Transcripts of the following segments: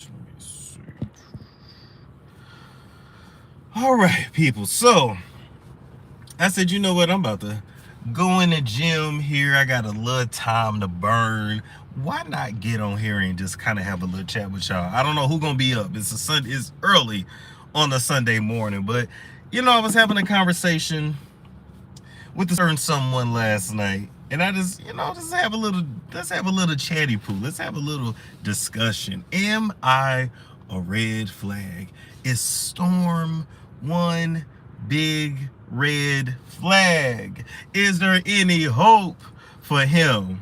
Let me see. All right, people. So I said, you know what? I'm about to go in the gym here. I got a little time to burn. Why not get on here and just kind of have a little chat with y'all? I don't know who's gonna be up. It's early on a Sunday morning, but I was having a conversation with a certain someone last night, and I just, let's have a little chatty poo. Let's have a little discussion. Am I a red flag? Is Storm one big red flag? Is there any hope for him?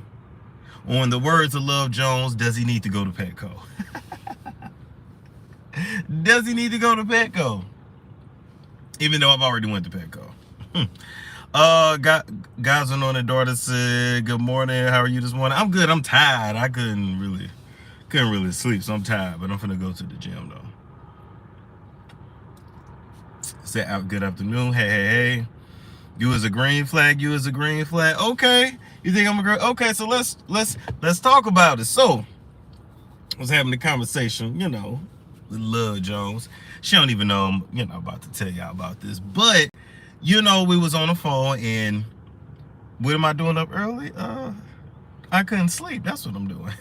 Or in the words of Love Jones, does he need to go to Petco? Does he need to go to Petco? Even though I've already went to Petco. Guys on the daughter said, good morning. How are you this morning? I'm good. I'm tired. I couldn't really sleep, so I'm tired, but I'm finna go to the gym though. Say out good afternoon. Hey. You is a green flag. You is a green flag. Okay. You think I'm a green? Okay, so let's talk about it. So I was having a conversation, with Love Jones. She don't even know I'm, about to tell y'all about this. But, we was on the phone, and what am I doing up early? I couldn't sleep. That's what I'm doing.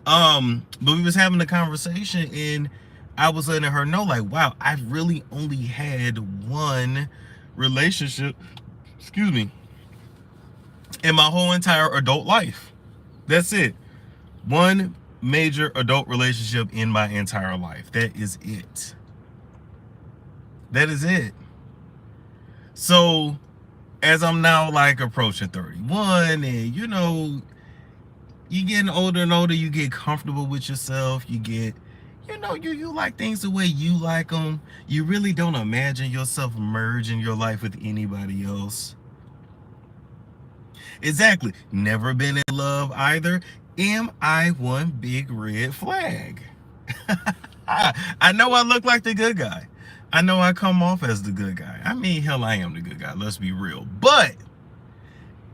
But we was having a conversation, and I was letting her know, like, wow, I've really only had one relationship, in my whole entire adult life. That's it. One major adult relationship in my entire life. That is it. That is it. So as I'm now like approaching 31, and you getting older and older, you get comfortable with yourself. You get, you like things the way you like them. You really don't imagine yourself merging your life with anybody else. Exactly. Never been in love either. Am I one big red flag? I know I look like the good guy. I know I come off as the good guy. I mean, hell, I am the good guy. Let's be real. But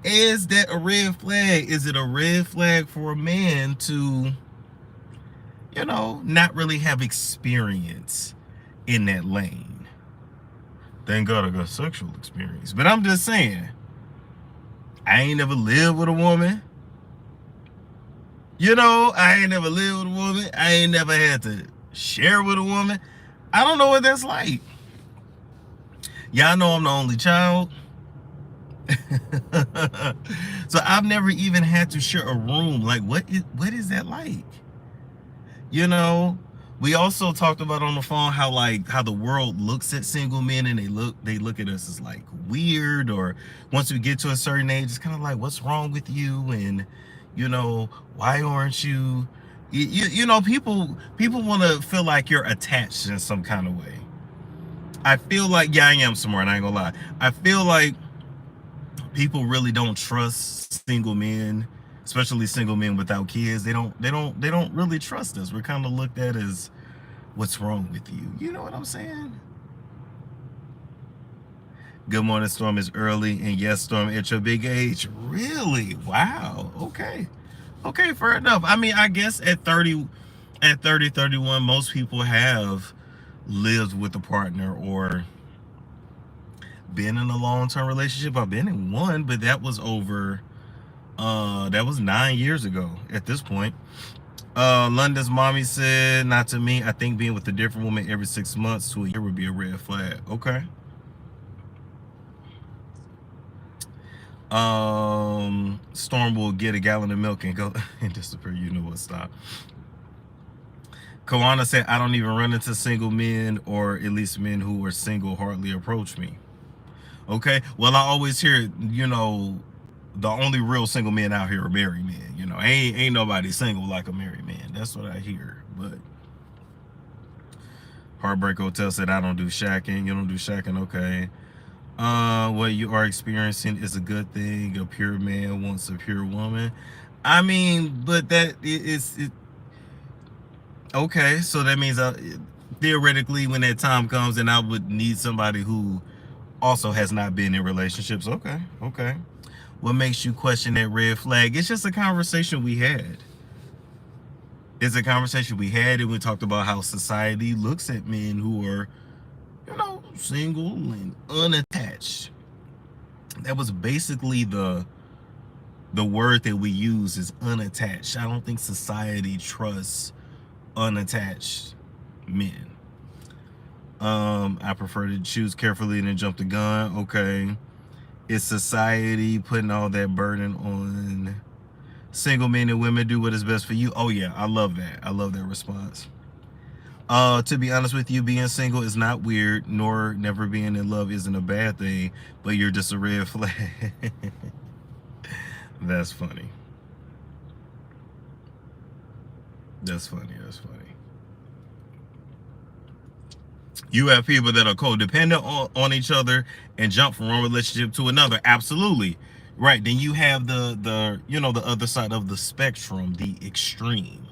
is that a red flag? Is it a red flag for a man to, not really have experience in that lane? Thank God I got sexual experience. But I'm just saying, I ain't never lived with a woman. I ain't never lived with a woman. I ain't never had to share with a woman. I don't know what that's like. Y'all know I'm the only child. So I've never even had to share a room. Like, what is that like? We also talked about on the phone how the world looks at single men, and they look at us as like weird, or once we get to a certain age, it's kind of like, what's wrong with you? And why aren't you? People want to feel like you're attached in some kind of way. I feel like, I am smart, I ain't gonna lie. I feel like people really don't trust single men, especially single men without kids. They don't really trust us. We're kind of looked at as, what's wrong with you? You know what I'm saying? Good morning, Storm. Is early, and yes, Storm, at your big age. Really? Wow. Okay, fair enough. I mean, I guess at 30, 31, most people have lived with a partner or been in a long-term relationship. I've been in one, but that was that was 9 years ago at this point. London's mommy said, not to me. I think being with a different woman every 6 months to a year would be a red flag. Okay. Storm will get a gallon of milk and go and disappear. You know what? Stop. Kawana said, I don't even run into single men, or at least men who are single hardly approach me. Okay. Well, I always hear, the only real single men out here are married men. Ain't nobody single like a married man. That's what I hear. But Heartbreak Hotel said, I don't do shacking. You don't do shacking. Okay. What you are experiencing is a good thing. A pure man wants a pure woman. I mean, but that is it. Okay, so that means theoretically, when that time comes, and I would need somebody who also has not been in relationships. Okay. What makes you question that red flag? It's just a conversation we had. It's a conversation we had, and we talked about how society looks at men who are, single and unattached. That was basically the word that we use, is unattached. I don't think society trusts unattached men. I prefer to choose carefully than jump the gun. Okay. Is society putting all that burden on single men and women? Do what is best for you. Oh yeah, I love that. I love that response. To be honest with you, being single is not weird, nor never being in love isn't a bad thing, but you're just a red flag. That's funny. That's funny. That's funny. You have people that are codependent on each other and jump from one relationship to another. Absolutely. Right. Then you have the other side of the spectrum, the extreme.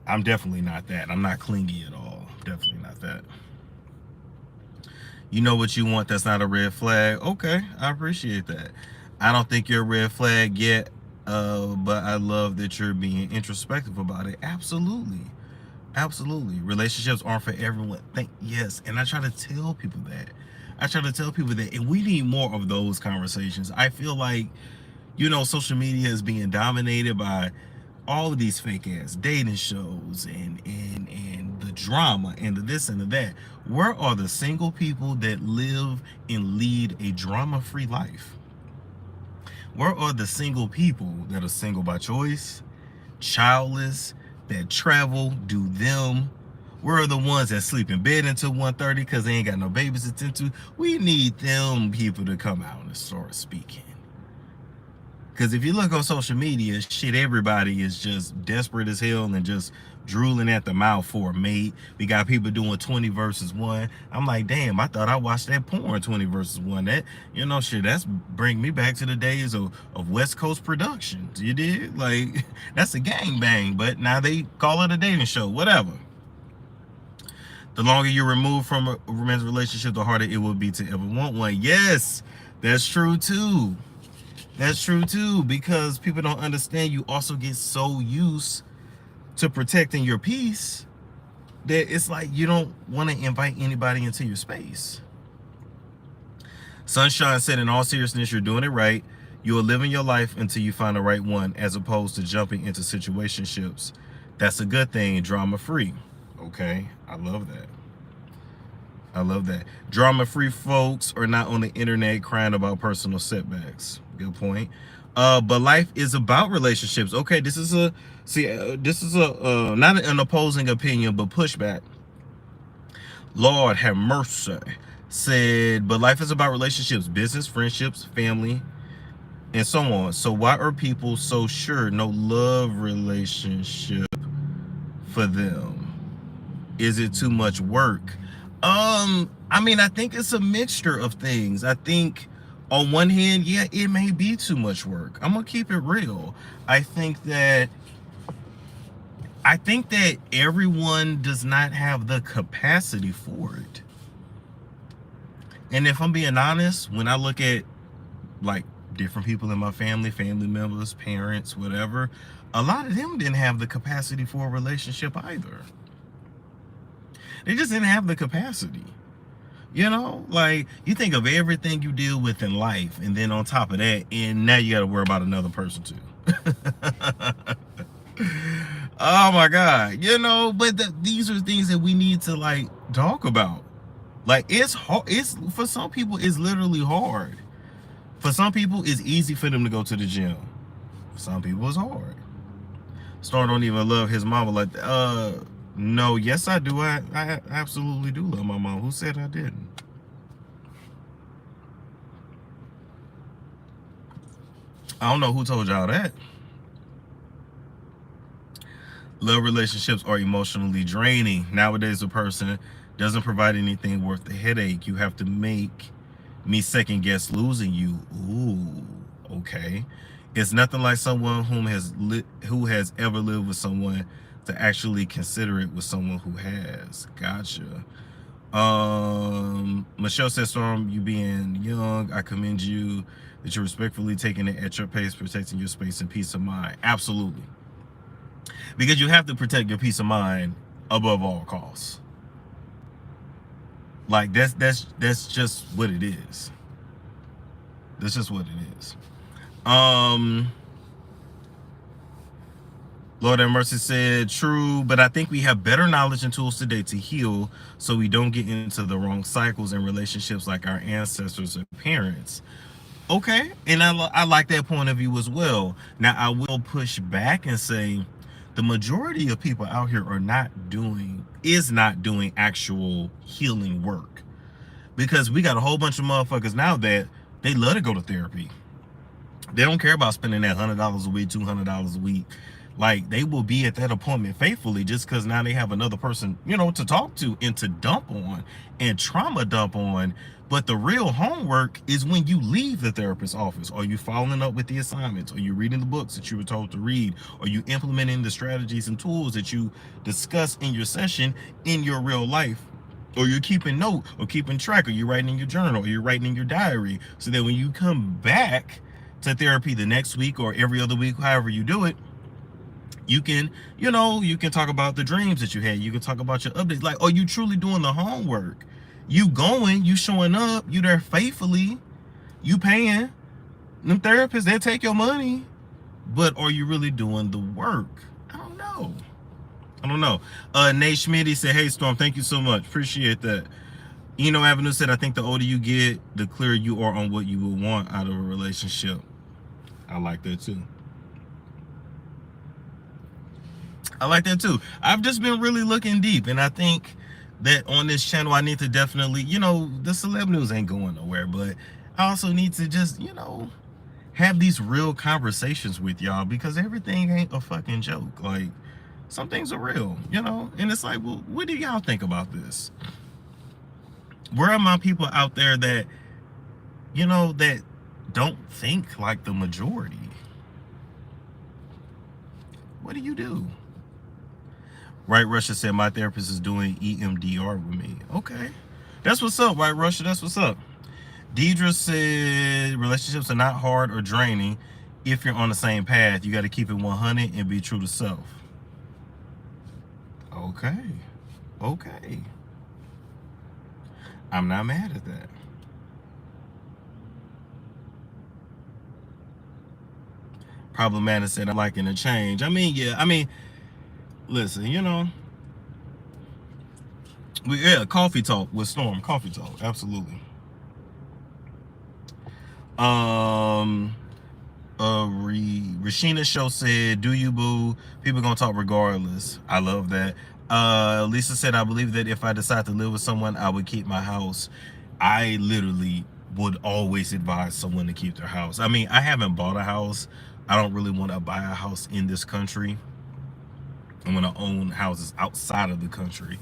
I'm definitely not that. I'm not clingy at all. Definitely not that. You know what you want, that's not a red flag. Okay, I appreciate that. I don't think you're a red flag yet, but I love that you're being introspective about it. Absolutely. Absolutely. Relationships aren't for everyone. Yes, and I try to tell people that. And we need more of those conversations. I feel like, social media is being dominated by all of these fake ass dating shows and the drama and the this and the that. Where are the single people that live and lead a drama-free life? Where are the single people that are single by choice, childless, that travel, do them? Where are the ones that sleep in bed until 1:30 because they ain't got no babies to tend to? We need them people to come out and start speaking. Because if you look on social media, shit, everybody is just desperate as hell and just drooling at the mouth for a mate. We got people doing 20 versus 1. I'm like, damn, I thought I watched that porn 20 versus 1. That, shit, that's bring me back to the days of West Coast Productions. You did? Like, that's a gangbang, but now they call it a dating show, whatever. The longer you're removed from a romantic relationship, the harder it will be to ever want one. Yes, that's true too. That's true too, because people don't understand. You also get so used to protecting your peace that it's like you don't want to invite anybody into your space. Sunshine said, in all seriousness, you're doing it right. You are living your life until you find the right one, as opposed to jumping into situationships. That's a good thing, drama free. Okay, I love that. I love that. Drama-free folks are not on the internet crying about personal setbacks. Good point. But life is about relationships. Okay, this is a not an opposing opinion, but pushback. Lord have mercy. Said, but life is about relationships, business, friendships, family, and so on. So why are people so sure no love relationship for them? Is it too much work? I think it's a mixture of things. I think on one hand, yeah, it may be too much work. I'm gonna keep it real. I think that everyone does not have the capacity for it. And if I'm being honest, when I look at like different people in my family members, parents, whatever, a lot of them didn't have the capacity for a relationship either. They just didn't have the capacity. Like you think of everything you deal with in life, and then on top of that, and now you got to worry about another person too. Oh my God, but these are things that we need to like talk about. Like it's hard. It's for some people, it's literally hard. For some people, it's easy for them to go to the gym. For some people, it's hard. Star don't even love his mama like no, yes I do. I absolutely do love my mom. Who said I didn't? I don't know who told y'all that. Love relationships are emotionally draining. Nowadays, a person doesn't provide anything worth the headache. You have to make me second guess losing you. Ooh, okay. It's nothing like someone who has ever lived with someone to actually consider it with someone who has. Gotcha. Michelle says, Storm, you being young, I commend you that you're respectfully taking it at your pace, protecting your space and peace of mind. Absolutely. because you have to protect your peace of mind above all costs. Like that's just what it is. That's just what it is. Lord have mercy said, true, but I think we have better knowledge and tools today to heal so we don't get into the wrong cycles and relationships like our ancestors or parents. Okay, and I like that point of view as well. Now, I will push back and say the majority of people out here is not doing actual healing work, because we got a whole bunch of motherfuckers now that they love to go to therapy. They don't care about spending that $100 a week, $200 a week. Like, they will be at that appointment faithfully just because now they have another person, to talk to and to dump on and trauma dump on. But the real homework is when you leave the therapist's office. Are you following up with the assignments? Are you reading the books that you were told to read? Are you implementing the strategies and tools that you discuss in your session in your real life? Or you're keeping note or keeping track, or you're writing in your journal, or you're writing in your diary, so that when you come back to therapy the next week or every other week, however you do it, you can, you can talk about the dreams that you had. You can talk about your updates. Like, are you truly doing the homework? You going, you showing up, you there faithfully, you paying. Them therapists, they take your money. But are you really doing the work? I don't know. Nate Schmitty said, hey, Storm, thank you so much. Appreciate that. Avenue said, I think the older you get, the clearer you are on what you would want out of a relationship. I like that too. I've just been really looking deep, and I think that on this channel I need to definitely, the celeb news ain't going nowhere, but I also need to just, have these real conversations with y'all, because everything ain't a fucking joke. Like, some things are real, and it's like, well, what do y'all think about this? Where are my people out there that, that don't think like the majority? What do you do? Right Russia said, my therapist is doing EMDR with me. Okay. That's what's up, Right Russia. That's what's up. Deidre said, relationships are not hard or draining if you're on the same path. You got to keep it 100 and be true to self. Okay. I'm not mad at that. Problematic said, I'm liking the change. Listen, coffee talk with Storm. Coffee talk, absolutely. Rashina Show said, do you boo? People gonna talk regardless. I love that. Lisa said, I believe that if I decide to live with someone, I would keep my house. I literally would always advise someone to keep their house. I haven't bought a house. I don't really want to buy a house in this country. I'm gonna own houses outside of the country.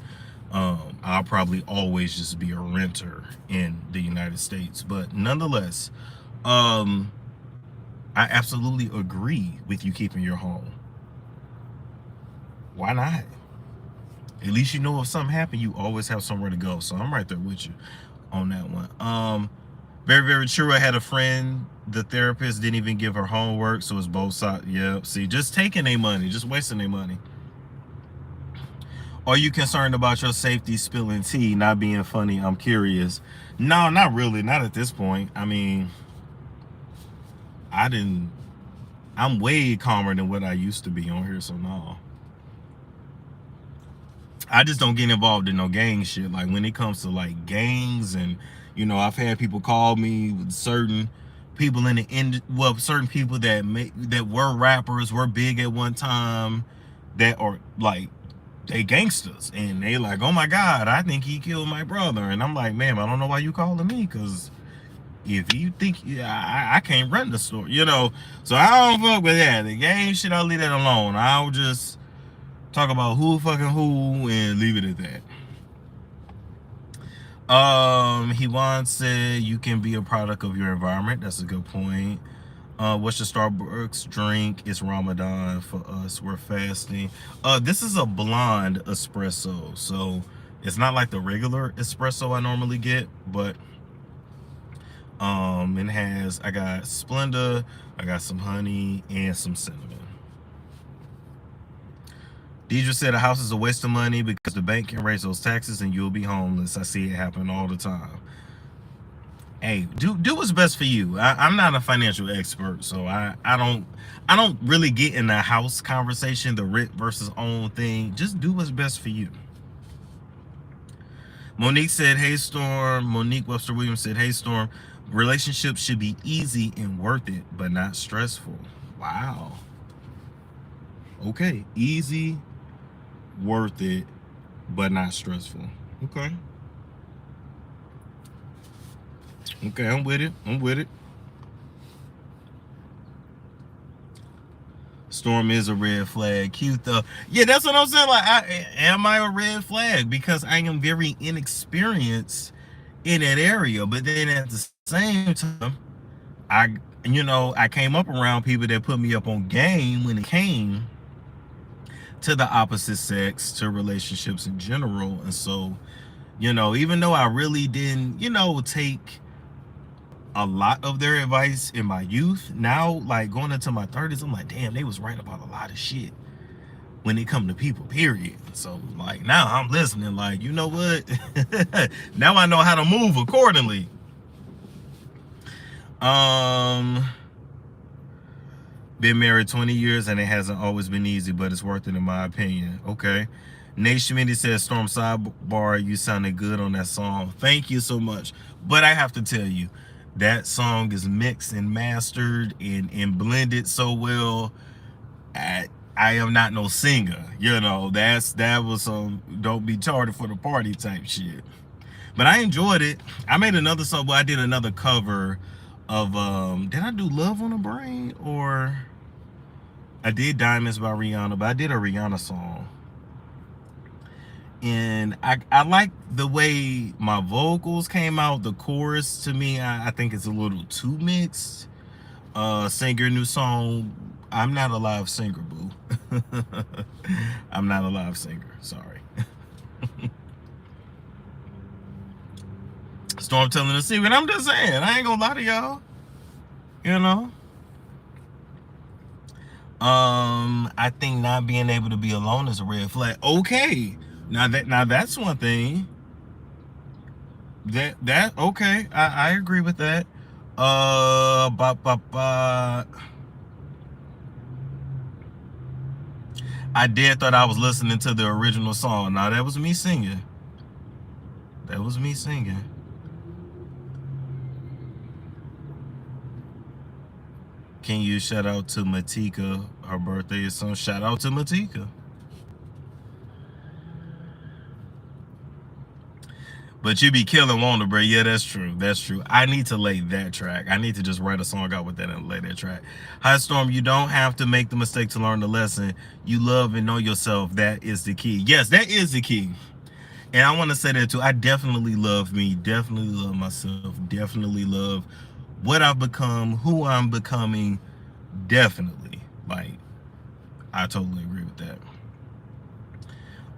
I'll probably always just be a renter in the United States. But nonetheless, I absolutely agree with you keeping your home. Why not? At least if something happened, you always have somewhere to go. So I'm right there with you on that one. Very, very true. I had a friend, the therapist didn't even give her homework, so it's both sides. Yeah, see, just taking their money, just wasting their money. Are you concerned about your safety spilling tea? Not being funny, I'm curious. No, not really, not at this point. I'm way calmer than what I used to be on here, so no. I just don't get involved in no gang shit. Like, when it comes to like gangs, and I've had people call me with certain people in the certain people that were rappers, were big at one time, that are like, they gangsters, and they like, oh my God, I think he killed my brother. And I'm like, ma'am, I don't know why you calling me, because if you think, I can't run the store, so I don't fuck with that. The gang shit, I'll leave that alone. I'll just talk about who fucking who and leave it at that. He once said, you can be a product of your environment. That's a good point. What's your Starbucks drink? It's Ramadan for us. We're fasting. This is a blonde espresso, so it's not like the regular espresso I normally get, but it has, I got Splenda, I got some honey and some cinnamon. Deidre said a house is a waste of money because the bank can raise those taxes and you'll be homeless. I see it happen all the time. Hey, do what's best for you. I'm not a financial expert, so I don't really get in the house conversation, the rent versus own thing. Just do what's best for you. Monique said, "Hey Storm." Monique Webster Williams said, "Hey Storm. Relationships should be easy and worth it, but not stressful." Wow. Okay, easy, worth it, but not stressful. Okay. Okay, I'm with it. I'm with it. Storm is a red flag. Cute though. Yeah, that's what I'm saying. Like, am I a red flag? Because I am very inexperienced in that area. But then at the same time, I came up around people that put me up on game when it came to the opposite sex, to relationships in general. And so, even though I really didn't, take a lot of their advice in my youth, now like going into my 30s, I'm like, damn, they was right about a lot of shit when it come to people, period. So like now I'm listening, like, you know what? Now I know how to move accordingly. Been married 20 years and it hasn't always been easy, but it's worth it in my opinion. Okay. Nate Schmitty says, Storm sidebar, you sounded good on that song. Thank you so much. But I have to tell you, that song is mixed and mastered and blended so well. I am not no singer, that was some don't be tardy for the party type shit. But I enjoyed it. I made another song, I did another cover of did I do Love on the Brain? Or I did Diamonds by Rihanna, but I did a Rihanna song. And I like the way my vocals came out. The chorus, to me, I think it's a little too mixed. Singer, new song. I'm not a live singer, boo. I'm not a live singer. Sorry. Storm telling the secret. I'm just saying. I ain't gonna lie to y'all. I think not being able to be alone is a red flag. Okay. Now that's one thing. That okay. I agree with that. I did thought I was listening to the original song. Now that was me singing. That was me singing. Can you shout out to Matika? Her birthday is soon. Shout out to Matika. But you be killing Wonder, bro. Yeah, that's true. That's true. I need to lay that track. I need to just write a song out with that and lay that track. Hi, Storm. You don't have to make the mistake to learn the lesson. You love and know yourself. That is the key. Yes, that is the key. And I want to say that too. I definitely love me. Definitely love myself. Definitely love what I've become, who I'm becoming. Definitely. Like, I totally agree with that.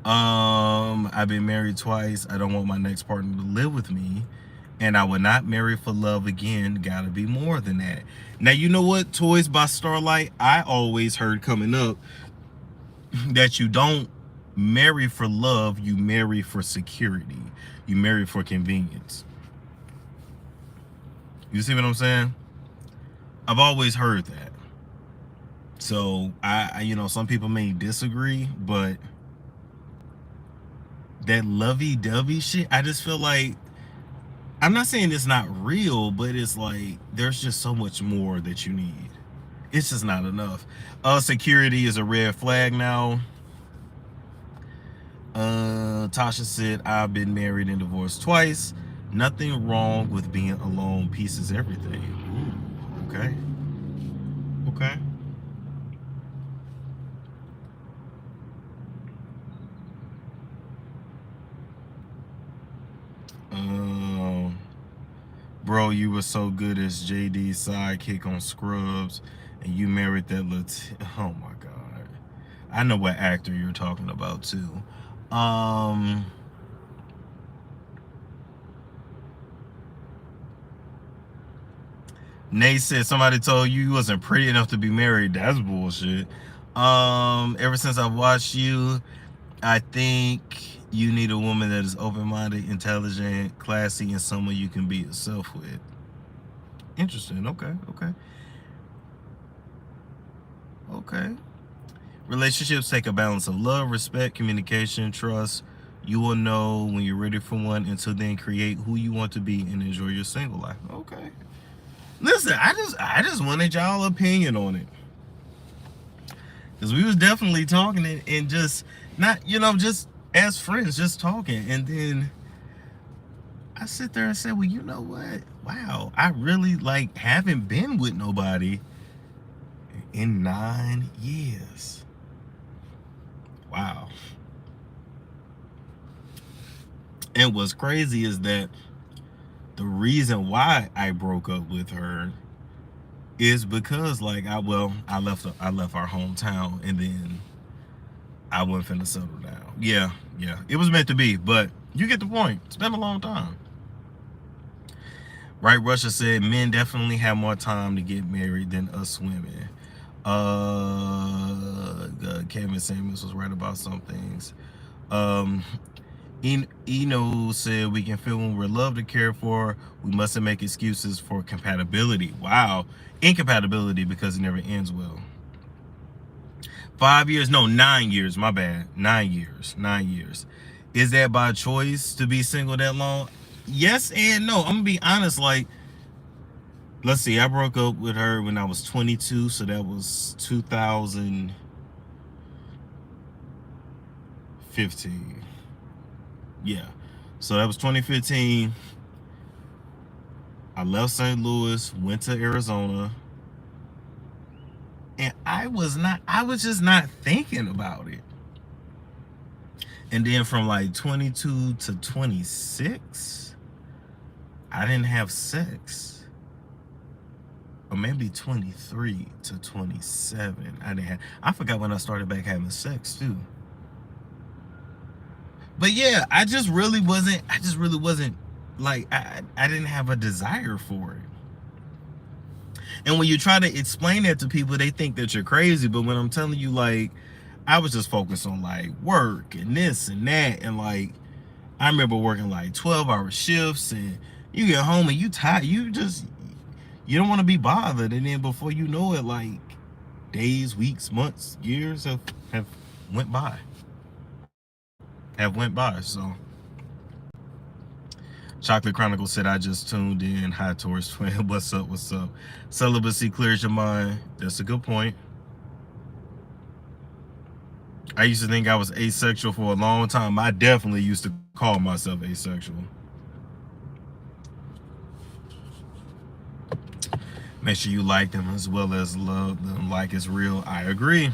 I've been married twice. I don't want my next partner to live with me, and I would not marry for love again. Gotta be more than that. Now, you know what? Toys by Starlight, I always heard coming up that you don't marry for love, you marry for security. You marry for convenience. You see what I'm saying? I've always heard that. So some people may disagree, but that lovey-dovey shit, I just feel like, I'm not saying it's not real, but it's like there's just so much more that you need. It's just not enough. Security is a red flag now. Tasha said, I've been married and divorced twice. Nothing wrong with being alone. Peace is everything. Ooh, okay. Okay. Bro, you were so good as JD's sidekick on Scrubs, and you married that oh my God. I know what actor you're talking about too. Nate said somebody told you wasn't pretty enough to be married. That's bullshit. Ever since I've watched you, I think you need a woman that is open-minded, intelligent, classy, and someone you can be yourself with. Interesting. Okay. Relationships take a balance of love, respect, communication, trust. You will know when you're ready for one. Until then, create who you want to be and enjoy your single life. Okay. Listen, I just wanted y'all opinion on it, because we was definitely talking and just not, just as friends, just talking. And then I sit there and say, well, you know what? Wow, I really haven't been with nobody in 9 years. Wow. And what's crazy is that the reason why I broke up with her is because I left our hometown, and then I wasn't finna settle down. Yeah, it was meant to be, but you get the point. It's been a long time. Right, Russia said men definitely have more time to get married than us women. Kevin Samuels was right about some things. Eno said we can feel when we're loved and cared for. We mustn't make excuses for compatibility. Wow. Incompatibility, because it never ends well. 5 years, no, 9 years, my bad. 9 years. Is that by choice to be single that long? Yes and no. I'm gonna be honest, let's see, I broke up with her when I was 22, so that was 2015. Yeah, so that was 2015. I left St. Louis, went to Arizona, and I was just not thinking about it. And then from 22 to 26, I didn't have sex. Or maybe 23 to 27, I forgot when I started back having sex too. But yeah, I just really wasn't I didn't have a desire for it. And when you try to explain that to people, they think that you're crazy. But when I'm telling you, I was just focused on work and this and that, and I remember working 12-hour shifts, and you get home and you tired, you don't want to be bothered, and then before you know it, days, weeks, months, years have went by. So Chocolate Chronicle said, I just tuned in. Hi, Taurus Twin. What's up? Celibacy clears your mind. That's a good point. I used to think I was asexual for a long time. I definitely used to call myself asexual. Make sure you like them as well as love them like it's real. I agree.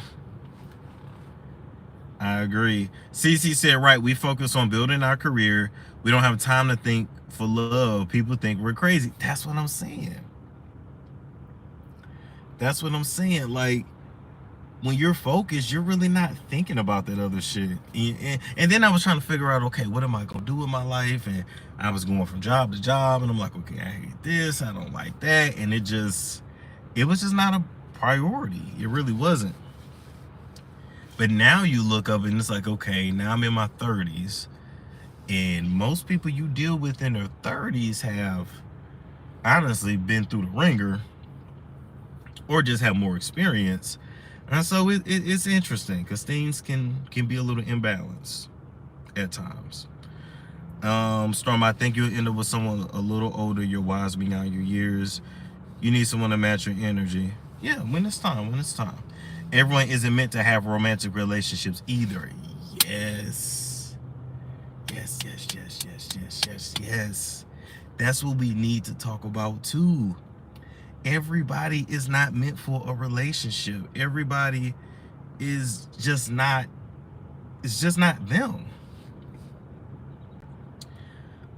CC said, right, we focus on building our career. We don't have time to think for love. People think we're crazy. That's what I'm saying. When you're focused, you're really not thinking about that other shit. And then I was trying to figure out, okay, what am I going to do with my life? And I was going from job to job, and I'm like, okay, I hate this, I don't like that. And it was just not a priority. It really wasn't. But now you look up and it's okay, now I'm in my 30s. And most people you deal with in their 30s have honestly been through the ringer or just have more experience. And so it's interesting, because things can be a little imbalanced at times. Storm, I think you'll end up with someone a little older. You're wise beyond your years. You need someone to match your energy. Yeah, when it's time. Everyone isn't meant to have romantic relationships either. Yes. That's what we need to talk about too. Everybody is not meant for a relationship. Everybody is just not, it's just not them.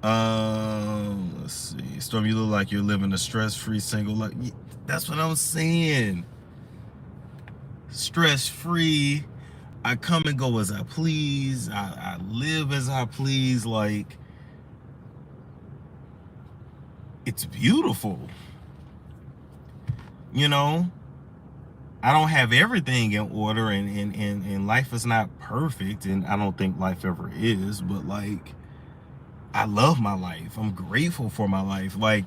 Let's see. Storm, you look like you're living a stress-free single life. That's what I'm saying. Stress-free. I come and go as I please. I live as I please. It's beautiful. I don't have everything in order, and life is not perfect, and I don't think life ever is, but like, I love my life. I'm grateful for my life. Like,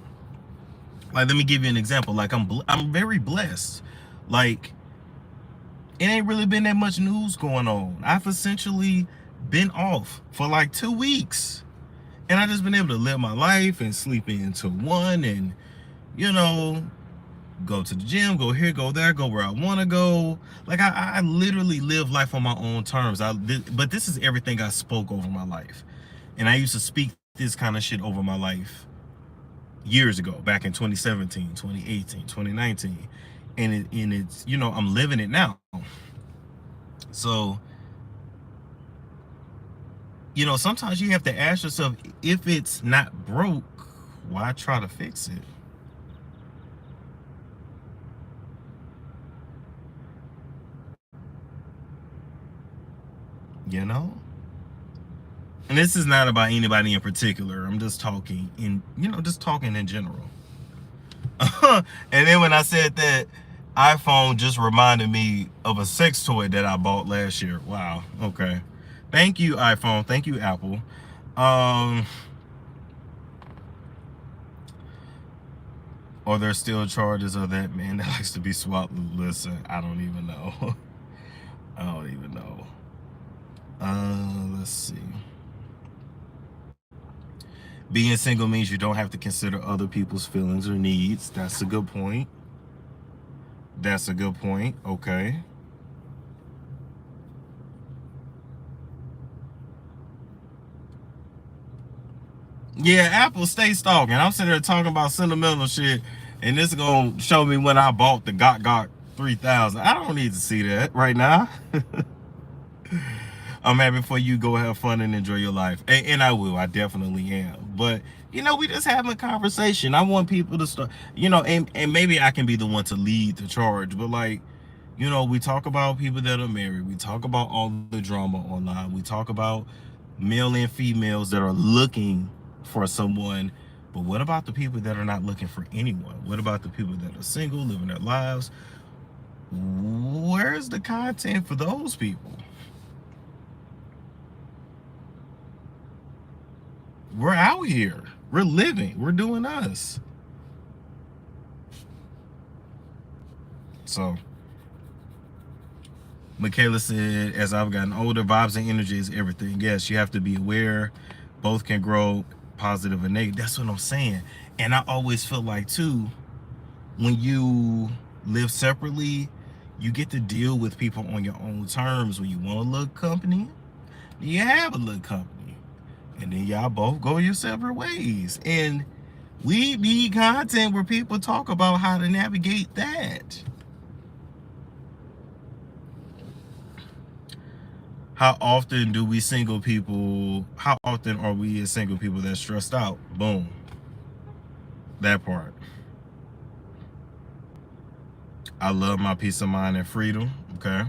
let me give you an example. Like, I'm very blessed. Like, it ain't really been that much news going on. I've essentially been off for like 2 weeks, and I just been able to live my life and sleep into one, and you know, go to the gym, go here, go there, go where I want to go. Like, I literally live life on my own terms. But this is everything I spoke over my life, and I used to speak this kind of shit over my life years ago, back in 2017, 2018, 2019, and it's, I'm living it now. So, sometimes you have to ask yourself, if it's not broke, why try to fix it? You know? And this is not about anybody in particular. I'm just talking in general. And then when I said that, iPhone just reminded me of a sex toy that I bought last year. Wow. Okay. Thank you, iPhone. Thank you, Apple. Are there still charges of that man that likes to be swapped? Listen, I don't even know. I don't even know. Let's see. Being single means you don't have to consider other people's feelings or needs. That's a good point. That's a good point. Okay. Yeah, Apple stay stalking. I'm sitting there talking about sentimental shit, and this is gonna show me when I bought the Got 3000. I don't need to see that right now. I'm happy for you. Go have fun and enjoy your life. And I will. I definitely am. But, we just having a conversation. I want people to start, and maybe I can be the one to lead the charge. But, like, we talk about people that are married. We talk about all the drama online. We talk about male and females that are looking for someone. But what about the people that are not looking for anyone? What about the people that are single, living their lives? Where's the content for those people? We're out here. We're living. We're doing us. So, Michaela said, as I've gotten older, vibes and energy is everything. Yes, you have to be aware. Both can grow, positive and negative. That's what I'm saying. And I always feel like, too, when you live separately, you get to deal with people on your own terms. When you want a little company, you have a little company. And then y'all both go your separate ways. And we need content where people talk about how to navigate that. How often are we as single people that's stressed out? Boom. That part. I love my peace of mind and freedom. Okay.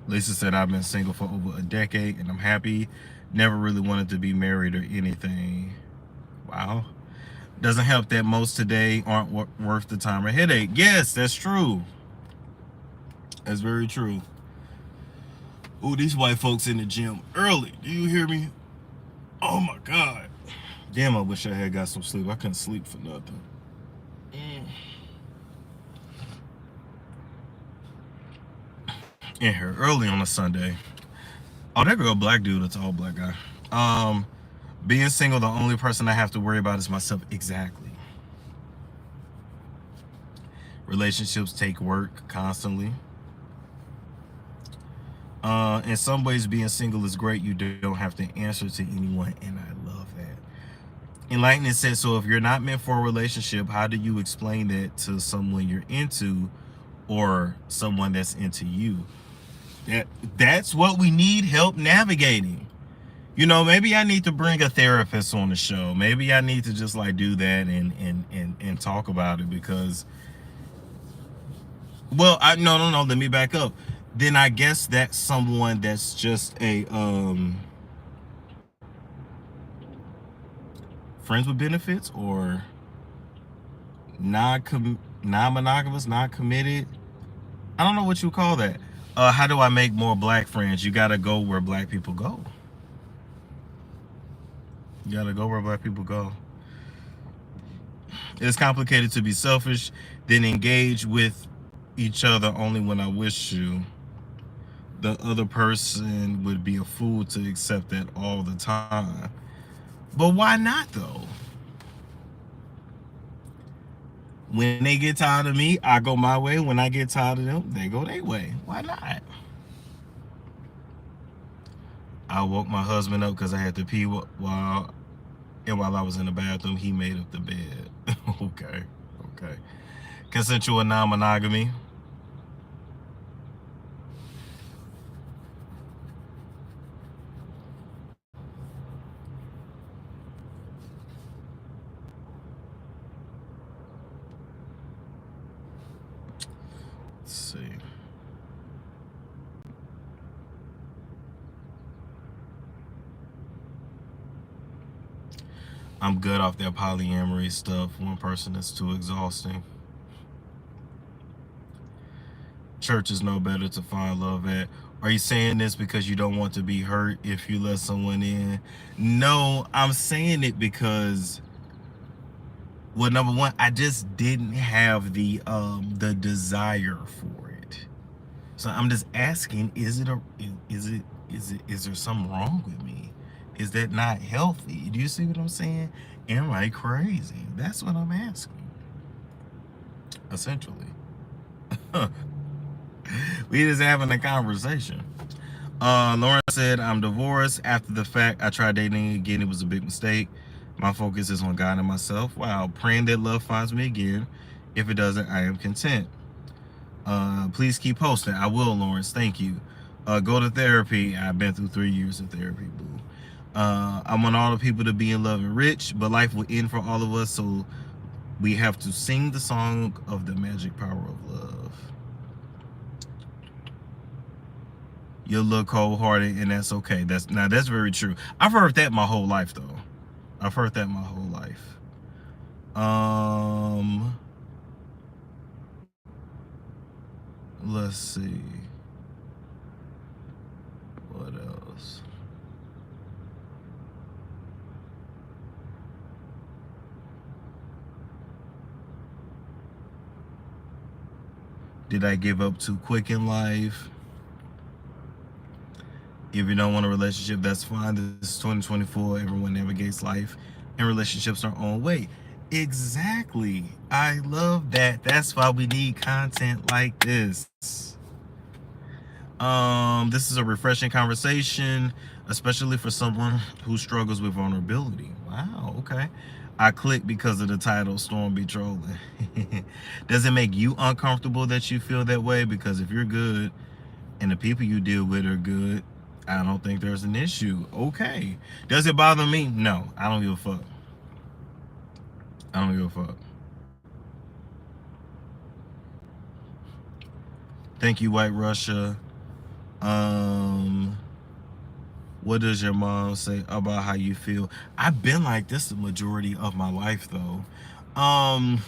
Lisa said, I've been single for over a decade and I'm happy. Never really wanted to be married or anything. Wow. Doesn't help that most today aren't worth the time or headache. Yes, that's true. That's very true. Oh, these white folks in the gym early. Do you hear me? Oh my God. Damn, I wish I had got some sleep. I couldn't sleep for nothing. In here early on a Sunday. Oh, that girl, black dude, a tall black guy. Being single, the only person I have to worry about is myself. Exactly. Relationships take work constantly. In some ways, being single is great. You don't have to answer to anyone, and I love that. Enlightenment says, so if you're not meant for a relationship, how do you explain that to someone you're into or someone that's into you? That's what we need help navigating. Maybe I need to bring a therapist on the show. Maybe I need to just like do that and talk about it, because, well, no, let me back up. Then I guess that's someone that's just a friends with benefits, or non-monogamous, non-committed. I don't know what you call that. How do I make more black friends? You gotta go where black people go. You gotta go where black people go. It's complicated to be selfish, then engage with each other only when I wish to. The other person would be a fool to accept that all the time. But why not though? When they get tired of me, I go my way. When I get tired of them, they go their way. Why not? I woke my husband up because I had to pee while I was in the bathroom. He made up the bed. Okay. Consensual non-monogamy. Let's see. I'm good off that polyamory stuff. One person is too exhausting. Churches know better to find love at. Are you saying this because you don't want to be hurt if you let someone in? No, I'm saying it because, well, number one, I just didn't have the desire for it. So I'm just asking, is there something wrong with me? Is that not healthy? Do you see what I'm saying? Am I crazy? That's what I'm asking. Essentially. We just having a conversation. Lauren said, I'm divorced. After the fact, I tried dating again. It was a big mistake. My focus is on God and myself. Wow. Praying that love finds me again. If it doesn't, I am content. Please keep posting. I will, Lawrence. Thank you. Go to therapy. I've been through 3 years of therapy, boo. I want all the people to be in love and rich, but life will end for all of us, so we have to sing the song of the magic power of love. You look cold-hearted, and that's okay. That's very true. I've heard that my whole life, though. I've heard that my whole life. Let's see. What else? Did I give up too quick in life? If you don't want a relationship, that's fine. This is 2024. Everyone navigates life and relationships their own way. Exactly. I love that. That's why we need content like this. This is a refreshing conversation, especially for someone who struggles with vulnerability. Wow, okay. I clicked because of the title, Storm Be Trolling. Does it make you uncomfortable that you feel that way? Because if you're good and the people you deal with are good, I don't think there's an issue. Okay. Does it bother me? No, I don't give a fuck. I don't give a fuck. Thank you, White Russia. What does your mom say about how you feel? I've been like this the majority of my life, though. I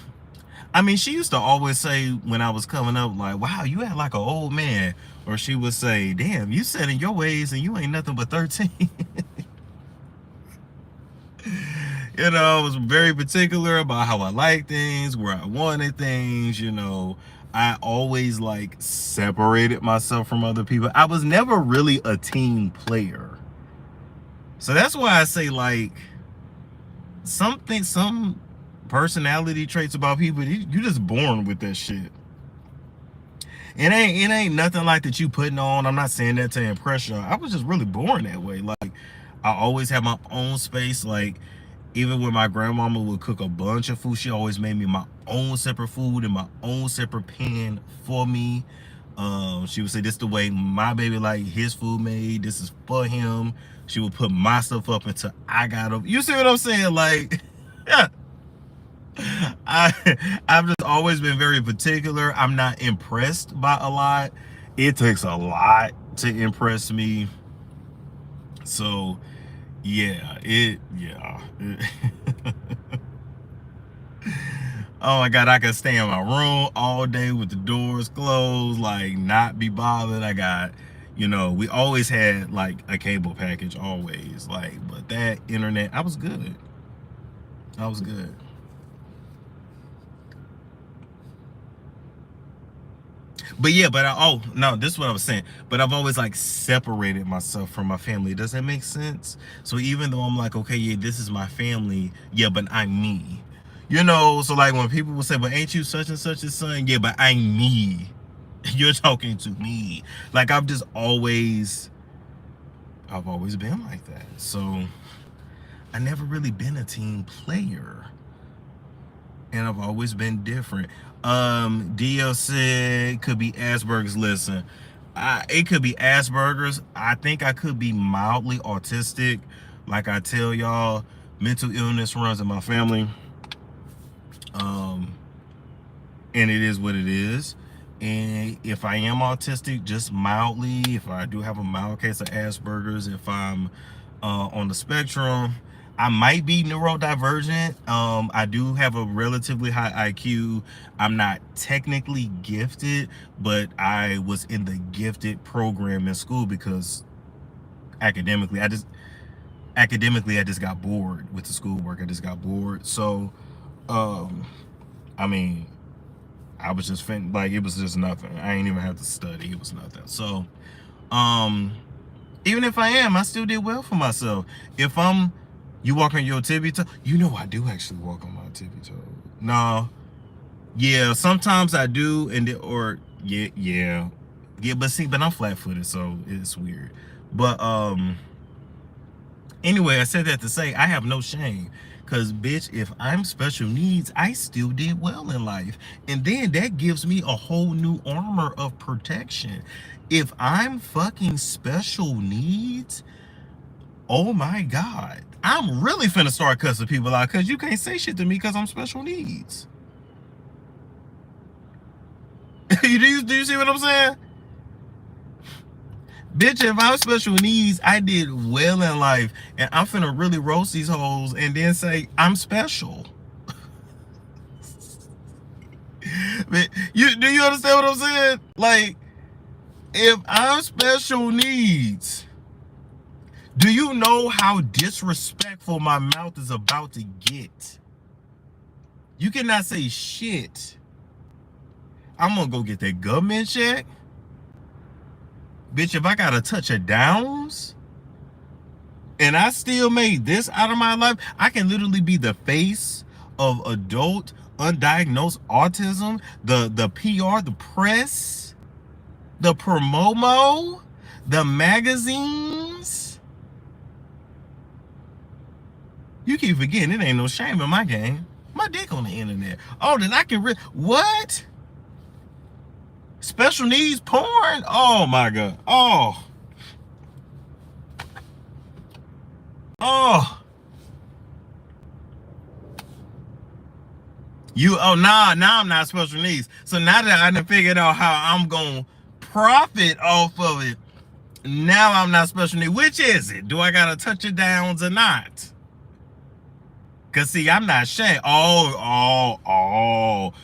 mean, she used to always say when I was coming up, like, wow, you act like an old man. Or she would say, damn, you set in your ways and you ain't nothing but 13. You know, I was very particular about how I like things, where I wanted things, you know. I always, like, separated myself from other people. I was never really a team player. So that's why I say, like, some personality traits about people, you just born with that shit. It ain't nothing like that you putting on. I'm not saying that to impress y'all. I was just really born that way. Like, I always had my own space. Like, even when my grandmama would cook a bunch of food, she always made me my own separate food in my own separate pan for me. She would say, this the way my baby like his food made. This is for him. She would put my stuff up until I got up. You see what I'm saying? Like, yeah. I've just always been very particular. I'm not impressed by a lot. It takes a lot to impress me. So Yeah, oh my God, I could stay in my room all day with the doors closed, like not be bothered. I got, we always had like a cable package always, like, but that internet, I was good. I was good. But yeah, oh no, this is what I was saying. But I've always like separated myself from my family. Does that make sense? So even though I'm like, okay, yeah, this is my family, yeah, but I'm me. So like when people will say, but ain't you such and such a son? Yeah, but I'm me. You're talking to me. Like I've always been like that. So I never really been a team player. And I've always been different. DL said could be Asperger's. Listen, it could be Asperger's. I think I could be mildly autistic. Like I tell y'all, mental illness runs in my family. And it is what it is. And if I am autistic, just mildly, if I do have a mild case of Asperger's, if I'm on the spectrum, I might be neurodivergent. I do have a relatively high IQ. I'm not technically gifted, but I was in the gifted program in school because academically I just got bored with the schoolwork. I just got bored. So, I mean, I was just like, it was just nothing. I ain't even have to study. It was nothing. So, even if I am, I still did well for myself. If you walk on your tippy toe, I do actually walk on my tippy toe. No, yeah, sometimes I do, yeah. But I'm flat-footed, so it's weird. But anyway, I said that to say I have no shame. Because, bitch, if I'm special needs, I still did well in life. And then that gives me a whole new armor of protection. If I'm fucking special needs, oh my God, I'm really finna start cussing people out because you can't say shit to me because I'm special needs. do you see what I'm saying? Bitch, if I'm special needs, I did well in life, and I'm finna really roast these hoes and then say I'm special. Do you understand what I'm saying? Like, if I'm special needs, do you know how disrespectful my mouth is about to get? You cannot say shit. I'm gonna go get that government check. Bitch, if I gotta touch a downs and I still made this out of my life, I can literally be the face of adult undiagnosed autism, the PR, the press, the promomo, the magazines. You keep forgetting it ain't no shame in my game. My dick on the internet. Oh, then I can what? Special needs porn? Oh my God. Oh. Now I'm not special needs. So now that I done figured out how I'm gonna profit off of it, now I'm not special needs. Which is it? Do I gotta touch it downs or not? Cause see, I'm not ashamed.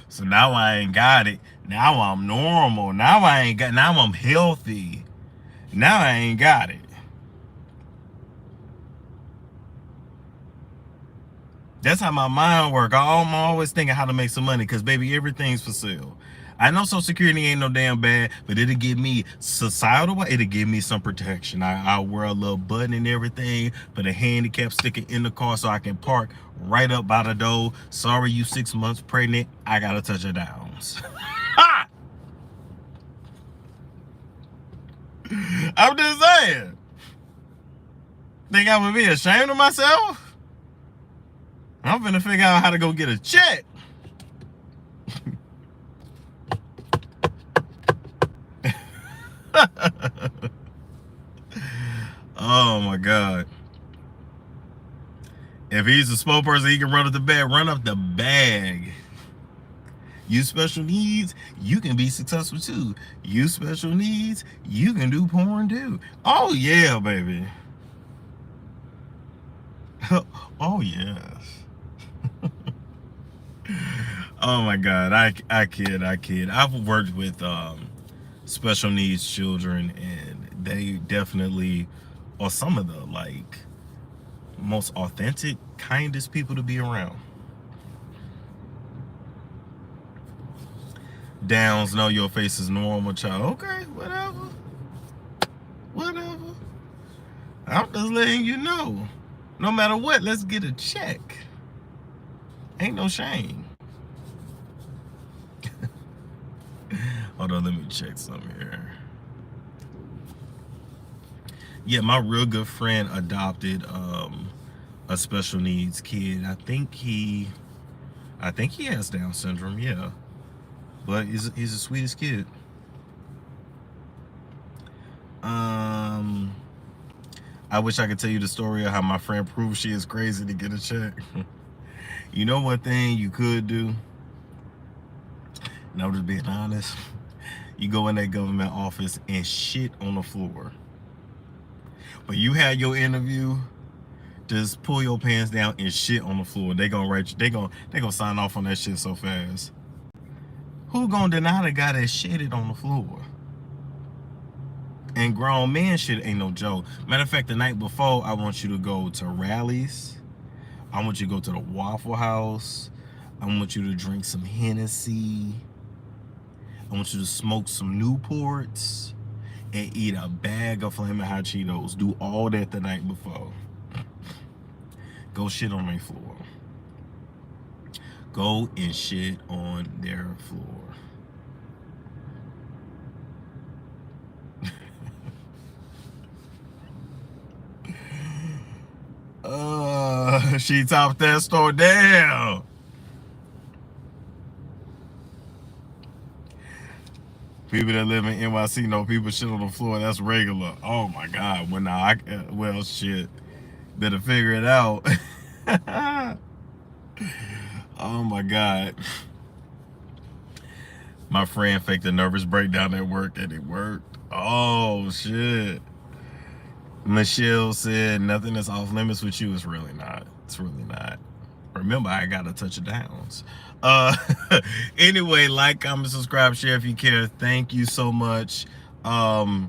So now I ain't got it. Now I'm normal. Now I'm healthy. Now I ain't got it. That's how my mind work. I'm always thinking how to make some money because, baby, everything's for sale. I know Social Security ain't no damn bad, but it'll give me societal, it'll give me some protection. I'll wear a little button and everything, put a handicap sticker in the car so I can park right up by the door. Sorry, you 6 months pregnant. I gotta touch her downs. I'm just saying. Think I would be ashamed of myself? I'm finna figure out how to go get a check. Oh my God. If he's a small person, he can run up the bag. Run up the bag. You special needs, you can be successful too. You special needs, you can do porn too. Oh yeah, baby. Oh yes. Oh my God, I kid. I've worked with special needs children, and they definitely are some of the like most authentic, kindest people to be around. Downs, know your face is normal, child. Okay, whatever. Whatever. I'm just letting you know. No matter what, let's get a check. Ain't no shame. Hold on, let me check something here. Yeah, my real good friend adopted a special needs kid. I think he has Down syndrome, yeah. But he's the sweetest kid. I wish I could tell you the story of how my friend proved she is crazy to get a check. You know what thing you could do? And I'm just being honest. You go in that government office and shit on the floor. But you had your interview, just pull your pants down and shit on the floor. They gonna write you, they gonna sign off on that shit so fast. Who gonna deny the guy that shitted on the floor? And grown man shit ain't no joke. Matter of fact, the night before, I want you to go to rallies. I want you to go to the Waffle House. I want you to drink some Hennessy. I want you to smoke some Newports and eat a bag of Flamin' Hot Cheetos. Do all that the night before. Go shit on their floor. Go and shit on their floor. She topped that store down. People that live in NYC know people shit on the floor. That's regular. Oh my God. Well, now well, shit. Better figure it out. Oh my God. My friend faked a nervous breakdown at work, and it worked. Oh shit. Michelle said nothing is off limits with you. It's really not. It's really not. Remember, I got a touch of downs. Anyway, like, comment, subscribe, share if you care. Thank you so much. But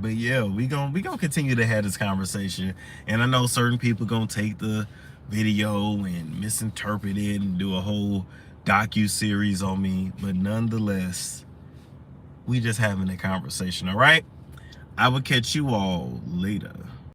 yeah, we gonna continue to have this conversation. And I know certain people gonna take the video and misinterpret it and do a whole docu-series on me. But nonetheless, we just having a conversation, all right? I will catch you all later.